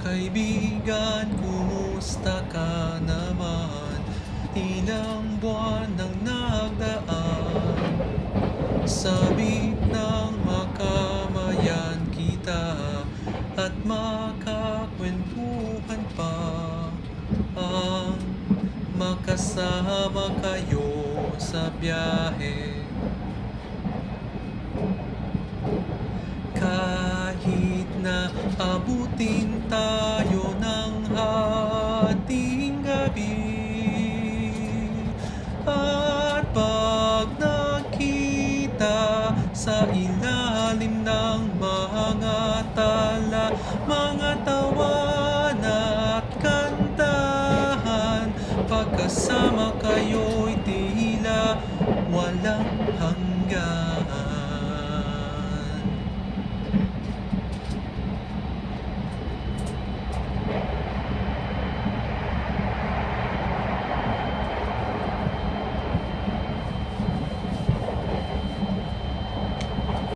Kaibigan, kumusta ka naman? Ilang buwan nang nagdaan, sabik ng makamayan kita at makakwentuhan pa ang makasama kayo sa biyahe. Kahit na abutin tayo ng hating gabi, at pag nakita sa ilalim ng mga tala, mga tawanan at kantahan, pagkasama kayo'y tila walang hanggan.